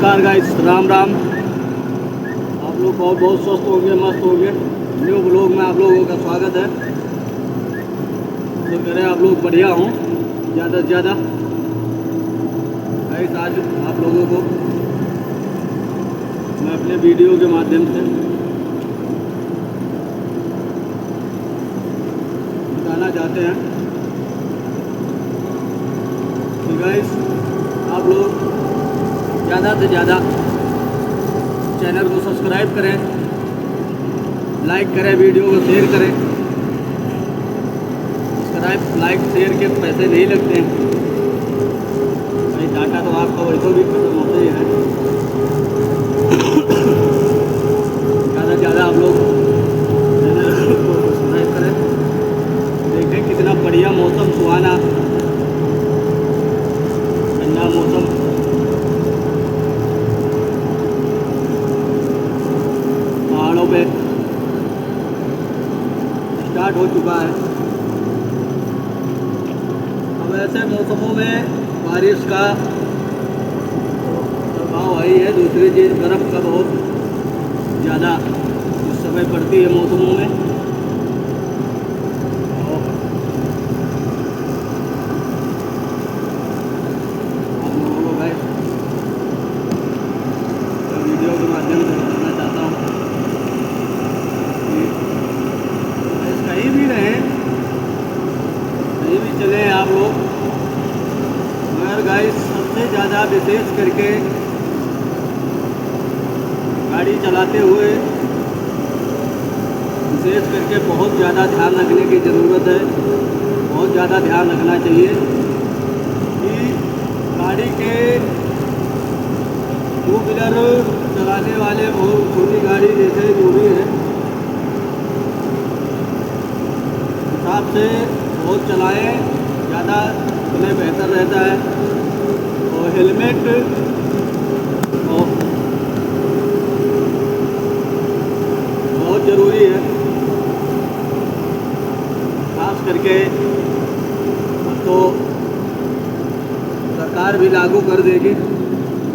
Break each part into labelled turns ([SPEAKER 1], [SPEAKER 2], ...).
[SPEAKER 1] नमस्कार गाइस, राम राम। आप लोग बहुत बहुत स्वस्थ होंगे, मस्त होंगे। न्यू ब्लॉग में आप लोगों का स्वागत है। तो करें आप लोग बढ़िया हों ज़्यादा से ज़्यादा। गाइस आज आप लोगों को मैं अपने वीडियो के माध्यम से बताना चाहते हैं कि गाइस आप लोग ज़्यादा से ज़्यादा चैनल को सब्सक्राइब करें, लाइक करें, वीडियो को शेयर करें। सब्सक्राइब लाइक शेयर के पैसे नहीं लगते हैं भाई, डाटा तो आपका वैसे भी खत्म होता ही है। ज़्यादा से ज़्यादा आप लोग चैनल को सब्सक्राइब करें। देखें कितना बढ़िया मौसम, सुहाना ठंडा मौसम। पहाड़ों पे स्टार्ट हो चुका है। अब ऐसे मौसमों में बारिश का प्रभाव आई है। दूसरी चीज़ बर्फ़ का बहुत ज़्यादा इस समय पड़ती है मौसमों में। और आप लोगों को गाइस वीडियो के माध्यम से बताना चाहता हूँ कि कहीं भी रहें, कहीं भी चलें आप लोग, मगर गाइस सबसे ज़्यादा विशेष करके गाड़ी चलाते हुए विशेष करके बहुत ज़्यादा ध्यान रखने की ज़रूरत है। बहुत ज़्यादा ध्यान रखना चाहिए कि गाड़ी के टू व्हीलर चलाने वाले, बहुत छोटी गाड़ी जैसे जो भी है, हिसाब से बहुत चलाएं, ज़्यादा उन्हें बेहतर रहता है। और हेलमेट बहुत ज़रूरी है, खास करके अब तो सरकार भी लागू कर देगी,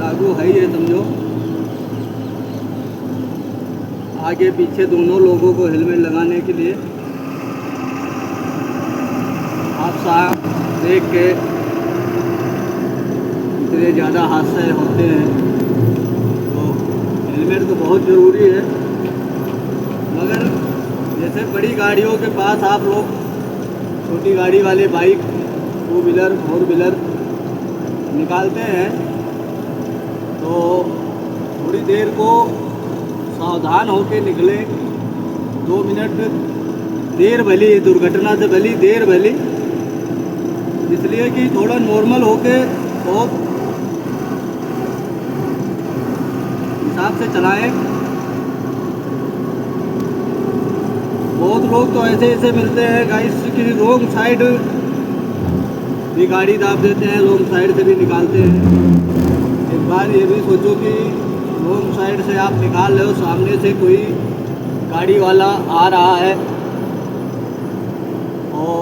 [SPEAKER 1] लागू है ही है समझो। आगे पीछे दोनों लोगों को हेलमेट लगाने के लिए हादसा देख के इतने ज़्यादा हादसे होते हैं, तो हेलमेट तो बहुत ज़रूरी है। मगर जैसे बड़ी गाड़ियों के पास आप लोग छोटी गाड़ी वाले bike, two wheeler, four wheeler निकालते हैं तो थोड़ी देर को सावधान होकर निकलें। 2 मिनट देर भली, दुर्घटना से भली देर भली, इसलिए कि थोड़ा नॉर्मल होके बहुत हिसाब से चलाएं। बहुत लोग तो ऐसे ऐसे मिलते हैं गाइस कि रोंग साइड भी गाड़ी दाब देते हैं, रोंग साइड से भी निकालते हैं। एक बार ये भी सोचो कि रोंग साइड से आप निकाल रहे हो, सामने से कोई गाड़ी वाला आ रहा है और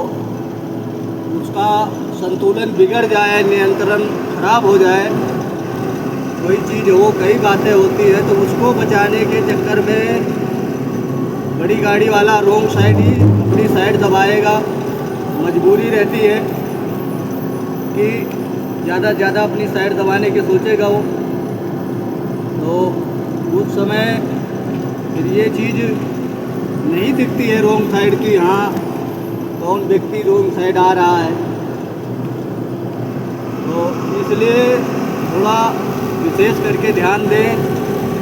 [SPEAKER 1] उसका संतुलन बिगड़ जाए, नियंत्रण खराब हो जाए, कोई चीज़ हो, कई बातें होती है, तो उसको बचाने के चक्कर में बड़ी गाड़ी वाला रोंग साइड ही अपनी साइड दबाएगा। मजबूरी रहती है कि ज़्यादा से ज़्यादा अपनी साइड दबाने की सोचेगा वो, तो उस समय फिर ये चीज़ नहीं दिखती है रोंग साइड की, हाँ कौन व्यक्ति रोंग साइड आ रहा है। तो इसलिए थोड़ा विशेष करके ध्यान दें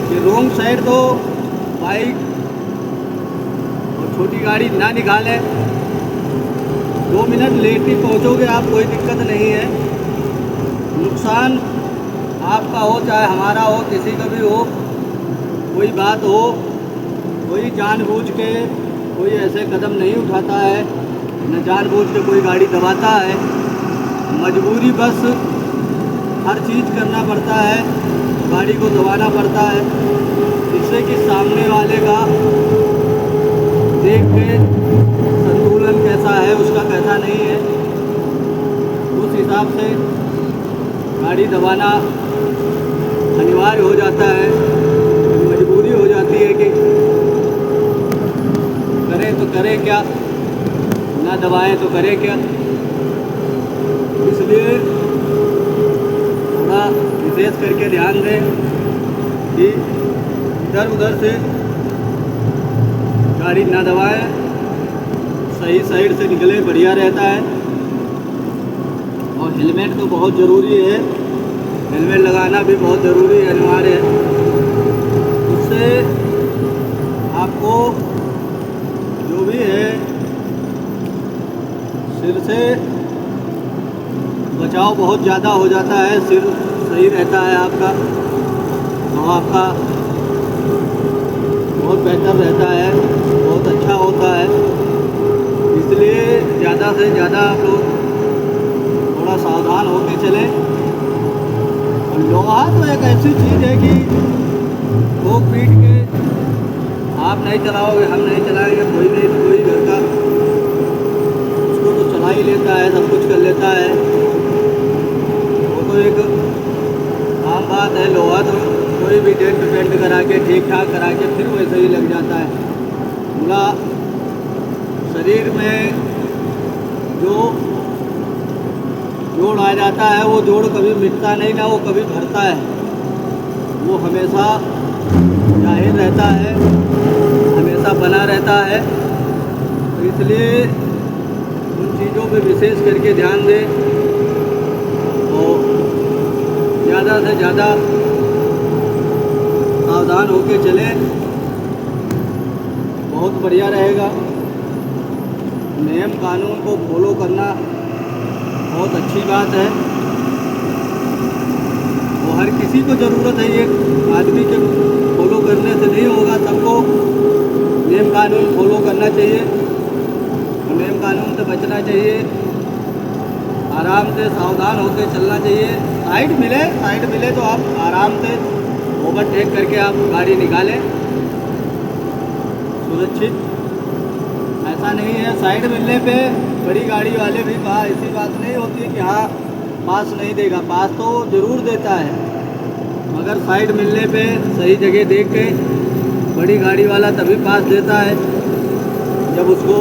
[SPEAKER 1] कि रोंग साइड तो बाइक और छोटी गाड़ी ना निकालें। 2 मिनट लेट ही पहुँचोगे आप, कोई दिक्कत नहीं है। नुकसान आपका हो चाहे हमारा हो, किसी का भी हो, कोई बात हो, कोई जानबूझ के कोई ऐसे कदम नहीं उठाता है, न जानबूझ के कोई गाड़ी दबाता है। मजबूरी बस हर चीज़ करना पड़ता है, गाड़ी को दबाना पड़ता है, जिससे कि सामने वाले का देख के संतुलन कैसा है, उसका कैसा नहीं है, उस हिसाब से गाड़ी दबाना अनिवार्य हो जाता है, मजबूरी हो जाती है कि करें तो करें क्या, ना दबाएं तो करें क्या। इसलिए थोड़ा विशेष करके ध्यान दें कि इधर उधर से गाड़ी ना दबाएं, सही साइड से निकले, बढ़िया रहता है। और हेलमेट तो बहुत ज़रूरी है, हेलमेट लगाना भी बहुत ज़रूरी है, अनिवार्य है। उससे आपको जो भी है सिर से बचाव बहुत ज़्यादा हो जाता है, सिर सही रहता है आपका, तो आपका बहुत बेहतर रहता है, बहुत अच्छा होता है। इसलिए ज़्यादा से ज़्यादा आप लोग थोड़ा सावधान होकर चलें। और लोहा तो एक ऐसी चीज़ है कि ठोक पीट के आप नहीं चलाओगे, हम नहीं चलाएंगे, कोई नहीं तो कोई घर का उसको तो चला ही लेता है, सब कुछ कर लेता है। वो तो एक आम बात है। लोहा तो कोई भी डेंट पेंट करा के ठीक ठाक करा के फिर वैसे ही लग जाता है। पूरा शरीर में जो जोड़ आ जाता है, वो जोड़ कभी मिटता नहीं ना, वो कभी भरता है, वो हमेशा जाहिर रहता है, हमेशा बना रहता है। तो इसलिए उन चीज़ों पे विशेष करके ध्यान दें और ज़्यादा से ज़्यादा सावधान होकर चलें, बहुत बढ़िया रहेगा। नियम कानून को फॉलो करना बहुत अच्छी बात है, और हर किसी को ज़रूरत है। ये आदमी के फॉलो करने से नहीं होगा, सबको नियम कानून फॉलो करना चाहिए, नियम कानून से बचना चाहिए, आराम से सावधान होकर चलना चाहिए। साइड मिले तो आप आराम से ओवरटेक करके आप गाड़ी निकालें सुरक्षित। ऐसा नहीं है साइड मिलने पे बड़ी गाड़ी वाले भी कहा, ऐसी बात नहीं होती कि हाँ पास नहीं देगा, पास तो ज़रूर देता है, मगर साइड मिलने पे सही जगह देख के बड़ी गाड़ी वाला तभी पास देता है जब उसको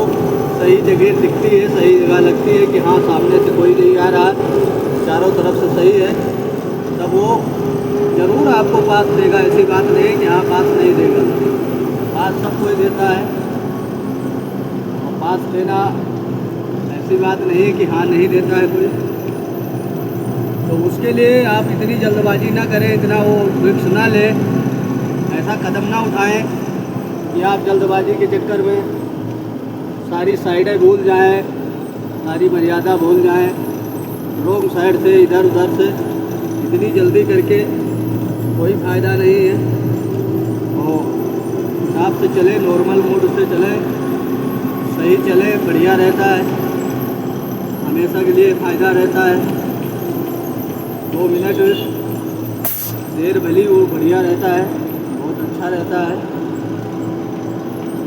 [SPEAKER 1] सही जगह दिखती है, सही जगह लगती है कि हाँ सामने से कोई नहीं आ रहा, चारों तरफ से सही है, तब वो ज़रूर आपको पास देगा। ऐसी बात नहीं है कि हाँ पास नहीं देगा, पास सब कोई देता है। और पास देना ऐसी बात नहीं है कि हाँ नहीं देता है कोई। तो उसके लिए आप इतनी जल्दबाजी ना करें, इतना वो रिस्क ना लें, ऐसा कदम ना उठाएं कि आप जल्दबाजी के चक्कर में सारी साइडें भूल जाएं, सारी मर्यादा भूल जाएं, रोंग साइड से इधर उधर से इतनी जल्दी करके कोई फ़ायदा नहीं है। और हिसाब से चलें, नॉर्मल मोड से चलें, सही चलें, बढ़िया रहता है, हमेशा के लिए फ़ायदा रहता है। 2 मिनट देर भली वो बढ़िया रहता है, बहुत अच्छा रहता है।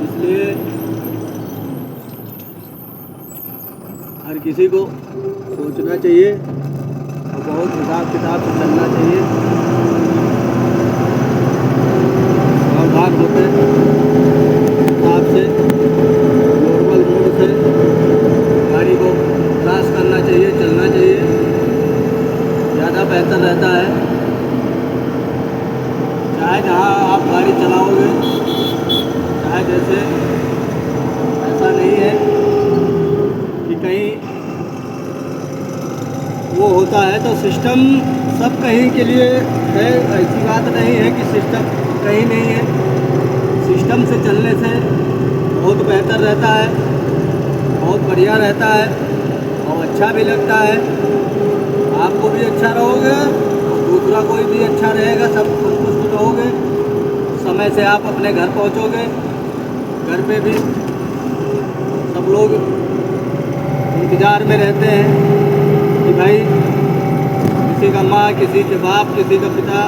[SPEAKER 1] इसलिए हर किसी को सोचना चाहिए और बहुत हिसाब किताब से चलना चाहिए, सावधान होकर हिसाब से नॉर्मल मोड से गाड़ी को क्रॉस करना चाहिए, चलना चाहिए, ज़्यादा बेहतर रहता है। चाहे जहाँ आप गाड़ी चलाओगे, चाहे जैसे, ऐसा नहीं है कि कहीं वो होता है तो सिस्टम सब कहीं के लिए है, ऐसी बात नहीं है कि सिस्टम कहीं नहीं है। सिस्टम से चलने से बहुत बेहतर रहता है, बहुत बढ़िया रहता है और अच्छा भी लगता है। आपको भी अच्छा रहोगे और दूसरा कोई भी अच्छा रहेगा, सब संतुष्ट रहोगे। समय से आप अपने घर पहुंचोगे, घर पे भी सब लोग इंतज़ार में रहते हैं कि भाई किसी का माँ, किसी के बाप, किसी का पिता,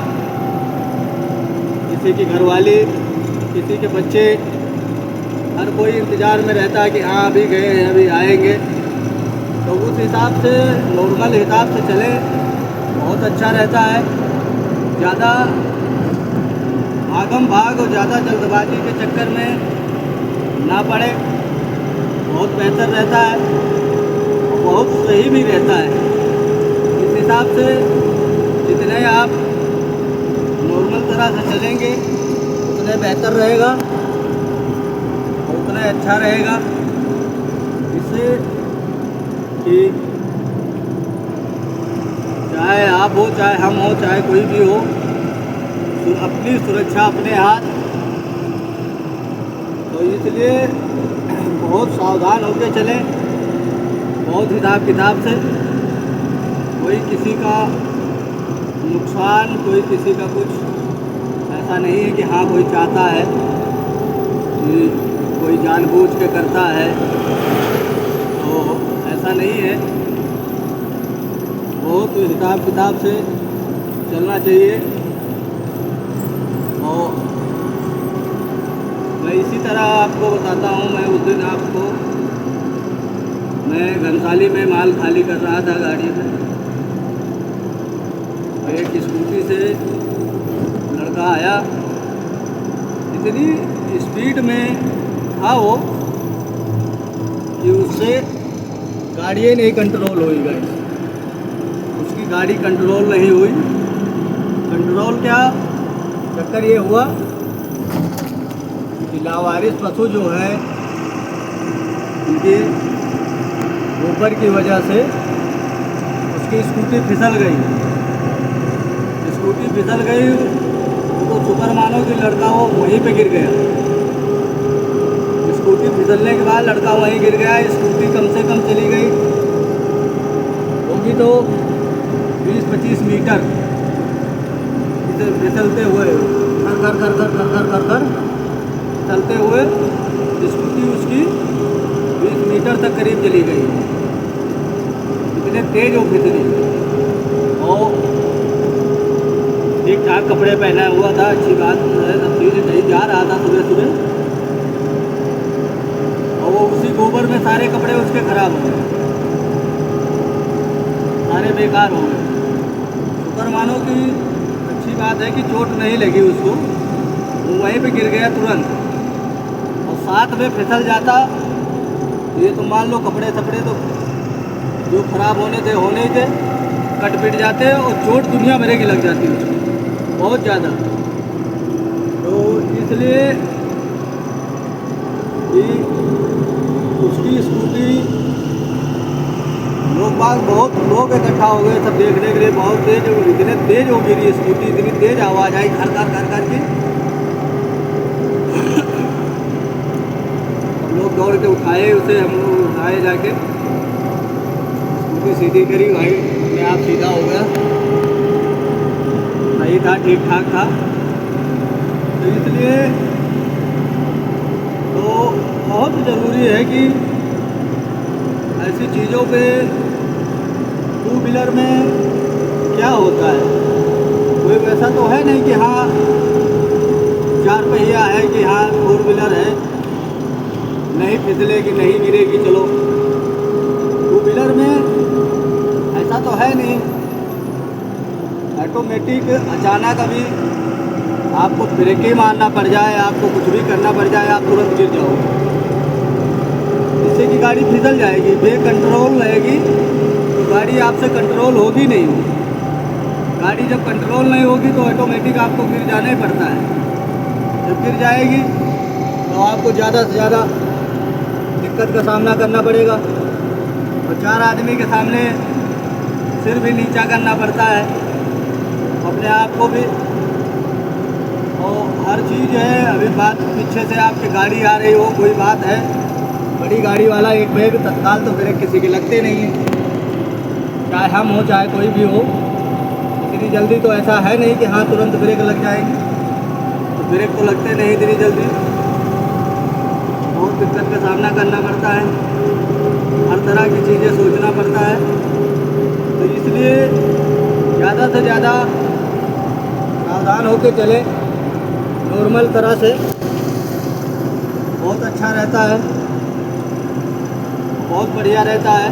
[SPEAKER 1] किसी की घरवाली, किसी के बच्चे, हर कोई इंतज़ार में रहता है कि हाँ अभी गए हैं, अभी आएंगे। तो उस हिसाब से नॉर्मल हिसाब से चले, बहुत अच्छा रहता है। ज़्यादा भागम भाग और ज़्यादा जल्दबाजी के चक्कर में ना पड़े, बहुत बेहतर रहता है और बहुत सही भी रहता है। इस हिसाब से जितने आप नॉर्मल तरह से चलेंगे उतने बेहतर रहेगा और उतना अच्छा रहेगा। इससे कि चाहे आप हो, चाहे हम हो, चाहे कोई भी हो, अपनी सुरक्षा अपने हाथ। तो इसलिए बहुत सावधान होकर चलें, बहुत हिसाब किताब से। कोई किसी का नुकसान, कोई किसी का कुछ ऐसा नहीं है कि हाँ कोई चाहता है कि कोई जानबूझ के करता है, तो ऐसा नहीं है। बहुत हिसाब किताब से चलना चाहिए। और मैं इसी तरह आपको बताता हूँ। मैं उस दिन मैं घनसाली में माल खाली कर रहा था गाड़ी में, और एक स्कूटी से लड़का आया, इतनी स्पीड में था वो कि उससे गाड़ी नहीं कंट्रोल हुई। उसकी गाड़ी कंट्रोल नहीं हुई। कंट्रोल क्या चक्कर ये हुआ कि लावारिस पशु जो है उनके ऊपर की वजह से उसकी स्कूटी फिसल गई। स्कूटी फिसल गई तो शुक्र मानो कि लड़का वो वहीं पे गिर गया। स्कूटी फिसलने के बाद लड़का वहीं गिर गया। स्कूटी कम से कम चली गई होगी तो 20-25 मीटर फिसलते हुए कर चलते हुए स्कूटी उसकी 20 मीटर तक करीब चली गई। इतने तेज वो फिसली। और ठीक ठाक कपड़े पहना हुआ था, अच्छी बात है, सब चीज़ें कहीं जा रहा था सुबह सुबह, और वो उसी गोबर में सारे कपड़े उसके खराब हो गए, सारे बेकार हो गए। शुक्र मानो कि अच्छी बात है कि चोट नहीं लगी उसको, वो वहीं पे गिर गया तुरंत। और साथ में फिसल जाता ये तो मान लो कपड़े थपड़े तो जो खराब होने ही थे, कट पिट जाते और चोट दुनिया भरे की लग जाती उसको, बहुत ज़्यादा। तो इसलिए कि उसकी स्कूटी बहुत लोग इकट्ठा हो गए सब देखने के लिए। बहुत तेज, इतने तेज हो गिरी स्कूटी, इतनी तेज आवाज़ आई घर कर की। हम लोग दौड़ के उठाए उसे, हम लोग उठाए जाके, स्कूटी सीधी करी, भाई अपने आप सीधा हो गया, सही था, ठीक ठाक था। तो इसलिए तो बहुत ज़रूरी है कि ऐसी चीज़ों पे, टू व्हीलर में क्या होता है, कोई वैसा तो है नहीं कि हाँ 4 पहिया है कि हाँ 4 व्हीलर है, नहीं फिसलेगी नहीं गिरेगी। चलो टू व्हीलर में ऐसा तो है नहीं। ऑटोमेटिक अचानक अभी आपको ब्रेक ही मारना पड़ जाए, आपको कुछ भी करना पड़ जाए, आप तुरंत गिर जाओगे, जिससे कि गाड़ी फिसल जाएगी। बेकंट्रोल रहेगी तो गाड़ी आपसे कंट्रोल होगी नहीं। गाड़ी जब कंट्रोल नहीं होगी तो ऑटोमेटिक आपको गिर जाना ही पड़ता है। जब गिर जाएगी तो आपको ज़्यादा से ज़्यादा दिक्कत का सामना करना पड़ेगा, और 4 आदमी के सामने सिर भी नीचा करना पड़ता है अपने आप को भी। और हर चीज़ है। अभी बात पीछे से आपकी गाड़ी आ रही हो, कोई बात है, बड़ी गाड़ी वाला एक बैग तत्काल तो ब्रेक किसी के लगते नहीं है, चाहे हम हो चाहे कोई भी हो। इतनी जल्दी तो ऐसा है नहीं कि हाँ तुरंत ब्रेक लग जाएगी, तो ब्रेक तो लगते नहीं इतनी जल्दी। बहुत दिक्कत का सामना करना पड़ता है, हर तरह की चीज़ें सोचना पड़ता है। तो इसलिए ज़्यादा से ज़्यादा सावधान होकर चले, नॉर्मल तरह से, बहुत अच्छा रहता है, बहुत बढ़िया रहता है।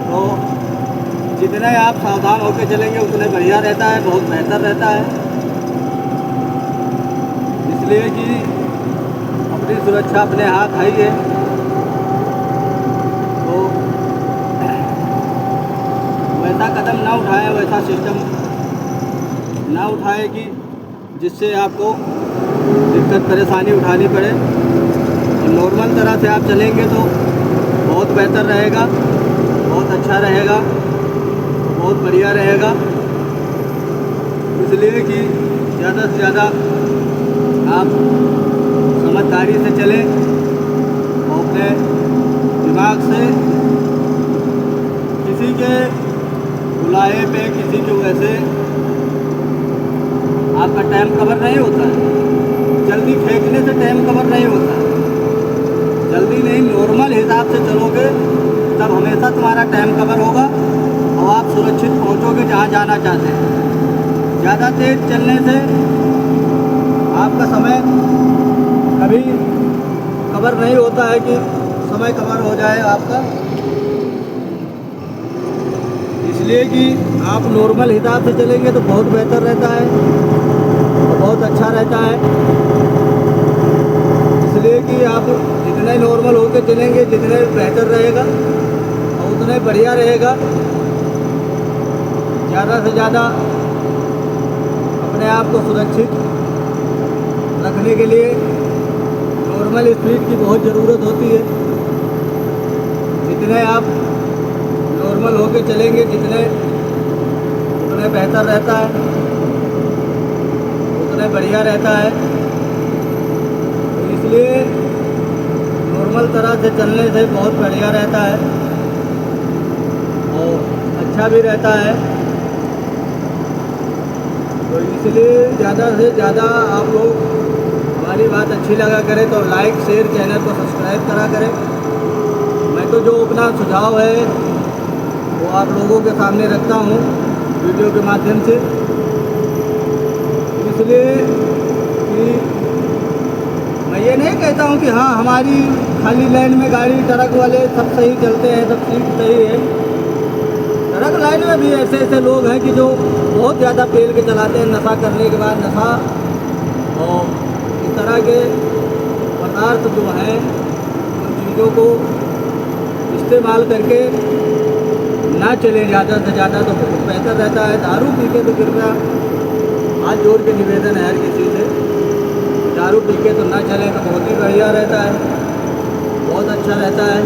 [SPEAKER 1] तो जितने आप सावधान होकर चलेंगे उतने बढ़िया रहता है, बहुत बेहतर रहता है। इसलिए कि अपनी सुरक्षा अपने हाथ है ही है। तो वैसा कदम ना उठाएं, वैसा सिस्टम ना उठाएं कि जिससे आपको दिक्कत परेशानी उठानी पड़े। और नॉर्मल तरह से आप चलेंगे तो बहुत बेहतर रहेगा, बहुत अच्छा रहेगा, बहुत बढ़िया रहेगा। इसलिए कि ज़्यादा से ज़्यादा आप समझदारी से चलें और अपने दिमाग से किसी के बुलाए पे, किसी के वैसे आपका टाइम कवर नहीं होता है। जल्दी फेंकने से टाइम कवर नहीं होता है। जल्दी नहीं, नॉर्मल हिसाब से चलोगे तब हमेशा तुम्हारा टाइम कवर होगा और आप सुरक्षित पहुंचोगे जहां जाना चाहते हैं। ज़्यादा तेज़ चलने से आपका समय कभी कवर नहीं होता है कि समय कवर हो जाए आपका। इसलिए कि आप नॉर्मल हिसाब से चलेंगे तो बहुत बेहतर रहता है और बहुत अच्छा रहता है। इसलिए कि आप जितने नॉर्मल होकर चलेंगे जितने बेहतर रहेगा और उतने बढ़िया रहेगा। ज़्यादा से ज़्यादा अपने आप को सुरक्षित रखने के लिए नॉर्मल स्पीड की बहुत ज़रूरत होती है। जितने आप नॉर्मल होकर चलेंगे उतने बेहतर रहता है, उतने बढ़िया रहता है। तो इसलिए नॉर्मल तरह से चलने से बहुत बढ़िया रहता है और अच्छा भी रहता है। तो इसलिए ज़्यादा से ज़्यादा आप लोग हमारी बात अच्छी लगा करें तो लाइक शेयर, चैनल को सब्सक्राइब करा करें। मैं तो जो अपना सुझाव है वो आप लोगों के सामने रखता हूँ वीडियो के माध्यम से। इसलिए कि मैं ये नहीं कहता हूँ कि हाँ हमारी खाली लाइन में गाड़ी ट्रक वाले सब सही चलते हैं, सब सीट सही है। ट्रक लाइन में भी ऐसे लोग हैं कि जो बहुत ज़्यादा पेल के चलाते हैं, नशा करने के बाद नशा और इस तरह के पदार्थ जो हैं उन चीज़ों को इस्तेमाल करके ना चलें ज़्यादा से ज़्यादा तो बहुत बेहतर रहता है। दारू पी के तो कृपया हाथ जोड़ के निवेदन है हर किसी से, दारू पी के तो ना चलें तो बहुत ही बढ़िया रहता है, बहुत अच्छा रहता है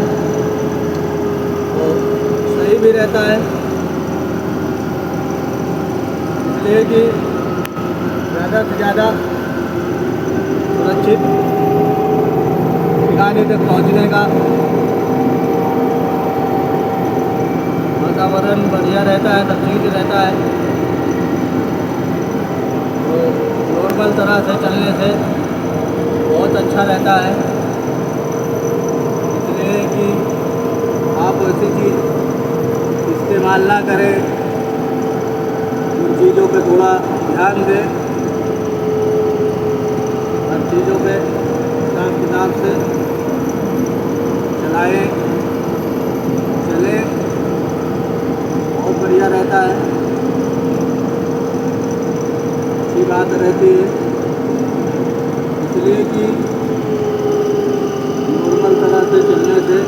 [SPEAKER 1] और सही भी रहता है। इसलिए कि ज़्यादा से ज़्यादा सुरक्षित ठिकाने तक पहुंचने का वातावरण बढ़िया रहता है, सब चीज़ रहता है। तो नॉर्मल तरह से चलने से बहुत अच्छा रहता है। इसलिए कि आप ऐसी चीज़ इस्तेमाल ना करें, उन चीज़ों पे थोड़ा ध्यान दें, हर चीज़ों पे हिसाब किताब से चलाएं, चलें, बहुत बढ़िया रहता है, अच्छी बात रहती है। इसलिए कि नॉर्मल तरह से चलने से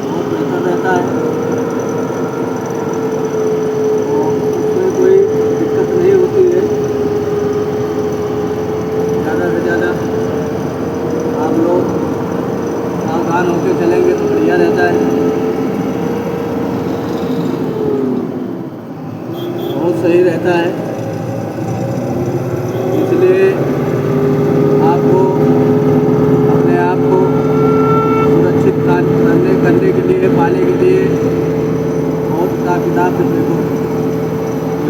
[SPEAKER 1] बहुत बेहतर रहता है और उसमें कोई दिक्कत नहीं होती है। ज़्यादा से ज़्यादा आप लोग सावधान होकर चलेंगे तो बढ़िया रहता है, बहुत सही रहता है। इसलिए आपको अपने आप को सुरक्षित करने के लिए, पाने के लिए बहुत हिसाब किताब से देखो।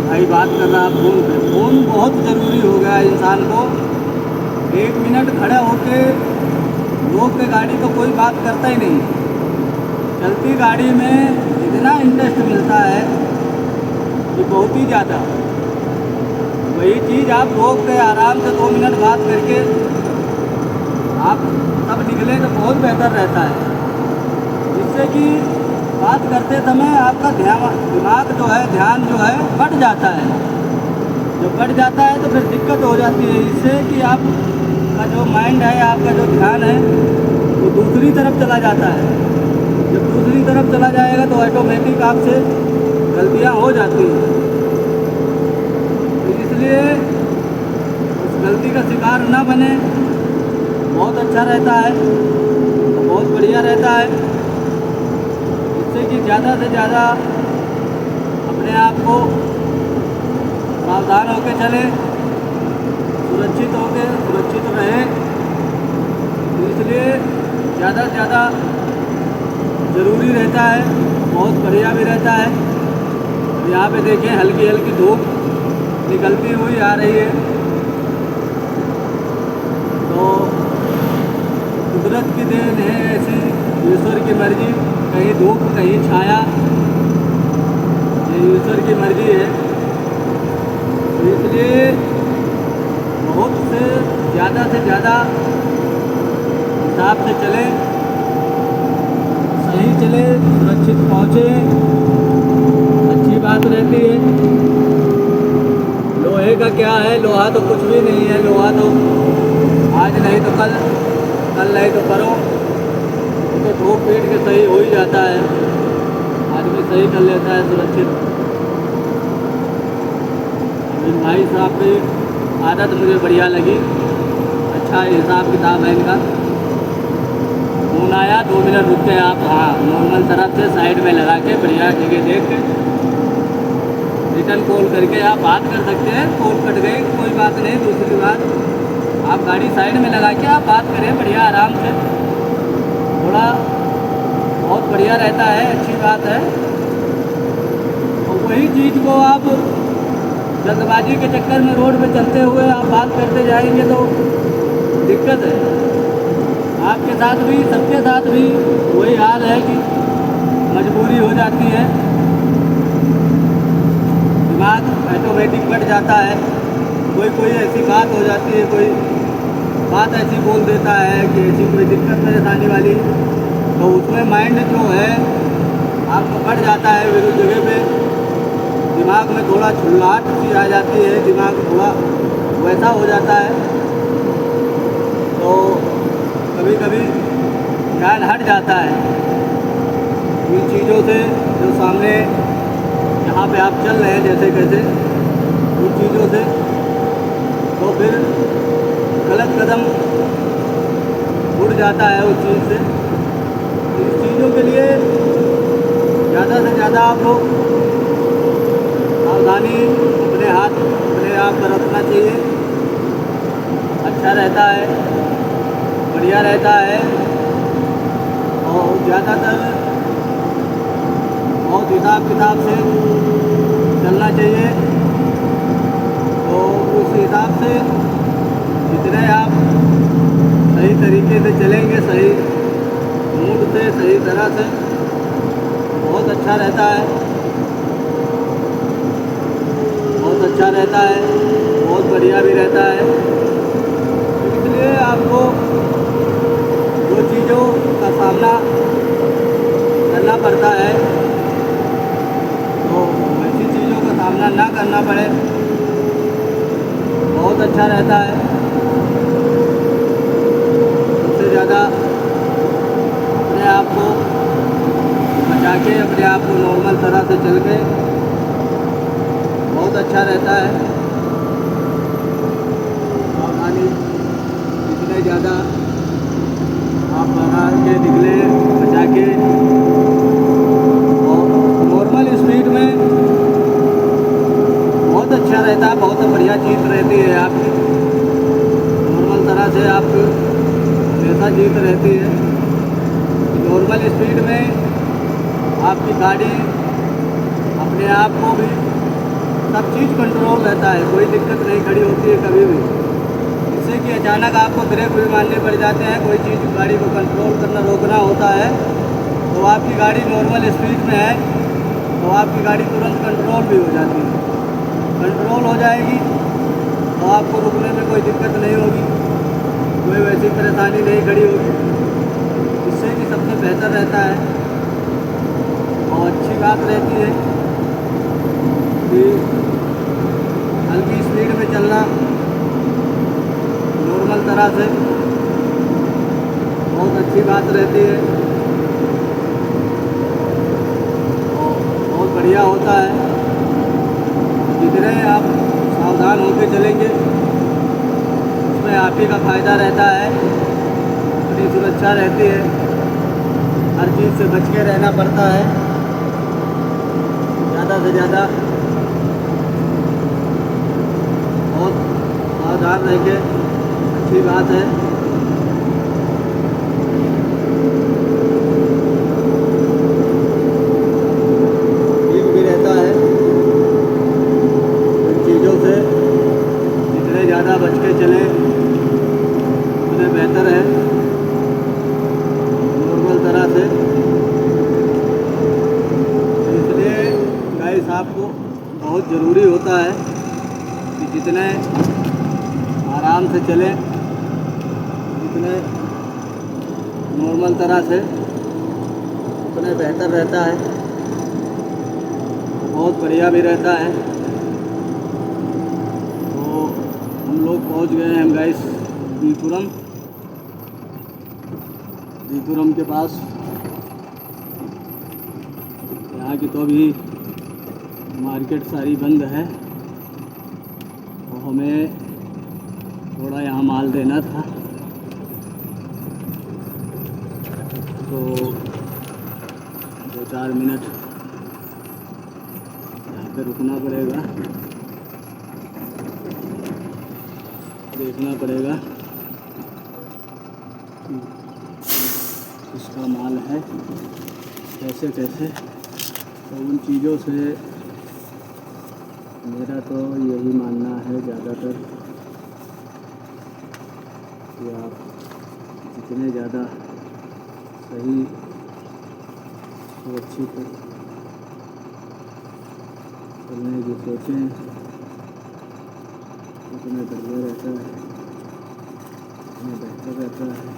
[SPEAKER 1] भाई बात कर रहा है फ़ोन पे, फ़ोन बहुत ज़रूरी हो गया है इंसान को। 1 मिनट खड़े होके रोक के गाड़ी तो कोई बात करता ही नहीं। चलती गाड़ी में इतना इंटरेस्ट मिलता है कि बहुत ही ज़्यादा। वही चीज़ आप रोक के आराम से 2 मिनट बात करके आप तब निकले तो बहुत बेहतर रहता है। जिससे कि बात करते समय आपका दिमाग जो है, ध्यान जो है बढ़ जाता है। जब बढ़ जाता है तो फिर दिक्कत हो जाती है इससे कि आपका जो माइंड है, आपका जो ध्यान है वो दूसरी तरफ चला जाता है। जब दूसरी तरफ चला जाएगा तो ऑटोमेटिक आपसे गलतियां हो जाती हैं। तो इसलिए उस गलती का शिकार ना बने, बहुत अच्छा रहता है, बहुत बढ़िया रहता है। इससे कि ज़्यादा से ज़्यादा अपने आप को सावधान होकर चले, सुरक्षित रहे। इसलिए ज़्यादा से ज़्यादा ज़रूरी रहता है, बहुत बढ़िया भी रहता है। यहाँ पे देखें हल्की हल्की धूप निकलती हुई आ रही है, तो कुदरत की देन है ऐसी, ईश्वर की मर्जी, कहीं धूप कहीं छाया, ये ईश्वर की मर्जी है। तो इसलिए बहुत से ज़्यादा हिसाब से चलें, सही चले, सुरक्षित पहुँचे, अच्छी बात रहती है। लोहे का क्या है, लोहा तो कुछ भी नहीं है। लोहा तो आज नहीं तो कल नहीं तो परसों तो ठोक पीट के सही हो ही जाता है, आदमी सही कर लेता है सुरक्षित। भाई साहब की आदत मुझे बढ़िया लगी, अच्छा हिसाब किताब है इनका। फोन आया, 2 मिनट रुक के आप, हाँ नॉर्मल तरफ से साइड में लगा के बढ़िया जगह देख के रिटर्न कॉल करके आप बात कर सकते हैं। कॉल कट गई कोई बात नहीं, दूसरी बात आप गाड़ी साइड में लगा के आप बात करें बढ़िया आराम से, थोड़ा बहुत बढ़िया रहता है, अच्छी बात है। और वही चीज़ को आप जल्दबाजी के चक्कर में रोड पे चलते हुए आप बात करते जाएंगे तो दिक्कत है। आपके साथ भी, सबके साथ भी वही हाल है कि मजबूरी हो जाती है, दिमाग ऑटोमेटिक बढ़ जाता है। कोई ऐसी बात हो जाती है, कोई बात ऐसी बोल देता है कि ऐसी कोई दिक्कत परेशानी वाली, तो उसमें माइंड जो है आपका बढ़ जाता है विरुद्ध जगह पे, दिमाग में थोड़ा झुल्लाहट सी आ जाती है, दिमाग थोड़ा वैसा हो जाता है। तो कभी कभी ध्यान हट जाता है उन चीज़ों से जो सामने जहाँ पे आप चल रहे हैं, जैसे कैसे उन चीज़ों से, तो फिर गलत कदम उड़ जाता है उस चीज़ से। इस चीज़ों के लिए ज़्यादा से ज़्यादा आप लोग सावधानी अपने आप बरतना चाहिए, अच्छा रहता है, बढ़िया रहता है। और ज़्यादातर बहुत हिसाब किताब से चलना चाहिए। तो उस हिसाब से जितने आप सही तरीके से चलेंगे, सही मूड से, सही तरह से, बहुत अच्छा रहता है, बहुत अच्छा रहता है, बहुत बढ़िया भी रहता है। इसलिए आपको जो चीज़ों का सामना करना पड़ता है, तो ऐसी चीज़ों का सामना ना करना पड़े, बहुत अच्छा रहता है। सबसे ज़्यादा अपने आप को बचा के, अपने आप को नॉर्मल तरह से चल के बहुत अच्छा रहता है। सावधानी जितने ज़्यादा आप बना के निकले, बचा के, और नॉर्मल स्पीड में बहुत अच्छा रहता है, बहुत बढ़िया चीज़ रहती है आपकी। नॉर्मल तरह से आप हमेशा जीत रहती है। नॉर्मल स्पीड में आपकी गाड़ी अपने आप को भी सब चीज़ कंट्रोल रहता है, कोई दिक्कत नहीं खड़ी होती है कभी भी। इससे कि अचानक आपको ब्रेक भी मारने पड़ जाते हैं, कोई चीज़ गाड़ी को कंट्रोल करना, रोकना होता है, तो आपकी गाड़ी नॉर्मल स्पीड में है तो आपकी गाड़ी तुरंत कंट्रोल भी हो जाती है। कंट्रोल हो जाएगी तो आपको रुकने में कोई दिक्कत नहीं होगी, कोई वैसी परेशानी नहीं खड़ी होगी। इससे कि सबसे बेहतर रहता है तो अच्छी बात रहती है कि हल्की स्पीड में चलना नॉर्मल तरह से बहुत अच्छी बात रहती है और बहुत बढ़िया होता है। जितने आप सावधान होकर चलेंगे उसमें आप ही का फ़ायदा रहता है, अपनी सुरक्षा रहती है, हर चीज़ से बच के रहना पड़ता है। ज़्यादा से ज़्यादा बहुत सावधान रह के अच्छी बात है। ठीक भी रहता है इन चीज़ों से, जितने ज़्यादा बच के चलें उतने बेहतर है नॉर्मल तरह से। इसलिए गाइस आपको बहुत ज़रूरी होता है कि जितने आराम से चलें, जितने नॉर्मल तरह से उतने बेहतर रहता है, बहुत बढ़िया भी रहता है। तो हम लोग पहुंच गए हैं गाइस बीपुरम के पास। यहाँ की तो अभी मार्केट सारी बंद है और हमें थोड़ा यहाँ माल देना था, तो 2-4 मिनट यहाँ पे रुकना पड़ेगा, देखना पड़ेगा इसका माल है कैसे कैसे। तो उन चीज़ों से मेरा तो यही मानना है ज़्यादातर कि आप जितने ज़्यादा सही सुरक्षित चलने की सोचें उतने बढ़िया रहता है, उतने बेहतर रहता है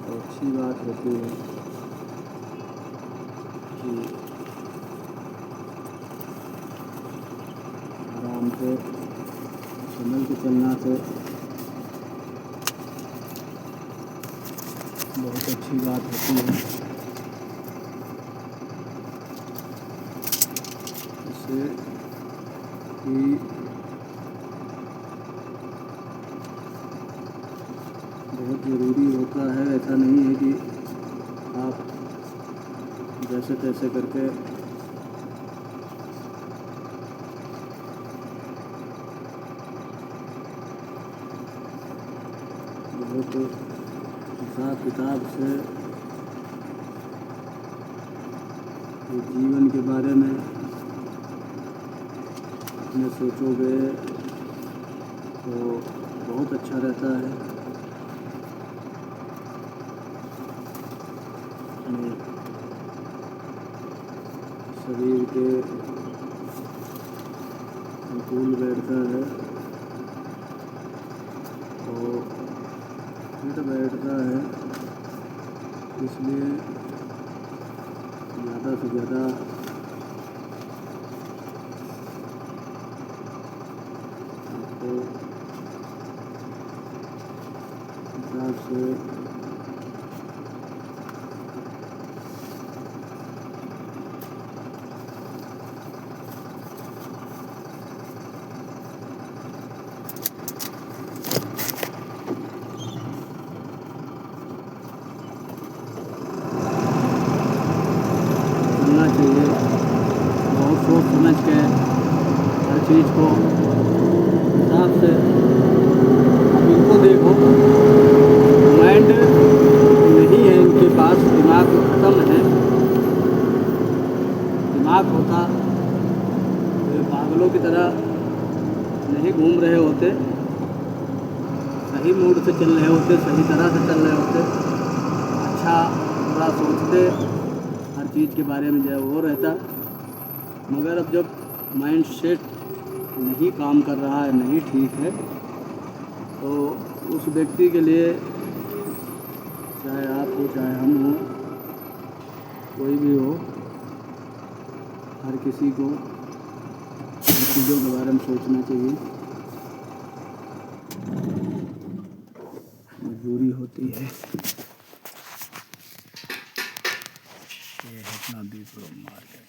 [SPEAKER 1] और अच्छी बात होती है कि आराम से संभल के चलना से बहुत अच्छी बात होती है। इससे कि बहुत ज़रूरी होता है, ऐसा नहीं है कि आप जैसे तैसे करके बहुत हिसाब किताब से जीवन के बारे में अपने सोचोगे तो बहुत अच्छा रहता है। अपने शरीर के अनुकूल बैठता है और फिट बैठता है, इसलिए ज़्यादा से ज़्यादा आपको हिसाब से करना चाहिए, बहुत सोच समझ के हर चीज़ को हिसाब से। अब इनको देखो, माइंड नहीं है इनके पास, दिमाग ख़त्म है। दिमाग होता तो ये पागलों की तरह नहीं घूम रहे होते, सही मूड से चल रहे होते, सही तरह से चल रहे होते, अच्छा बुरा सोचते, हर चीज़ के बारे में जो है वो रहता। मगर अब जब माइंड सेट नहीं काम कर रहा है, नहीं ठीक है, तो उस व्यक्ति के लिए चाहे आप हो चाहे हम हो, कोई भी हो, हर किसी को इन चीज़ों के बारे में सोचना चाहिए। मजबूरी होती है। ये है नदीपुरम मार्केट।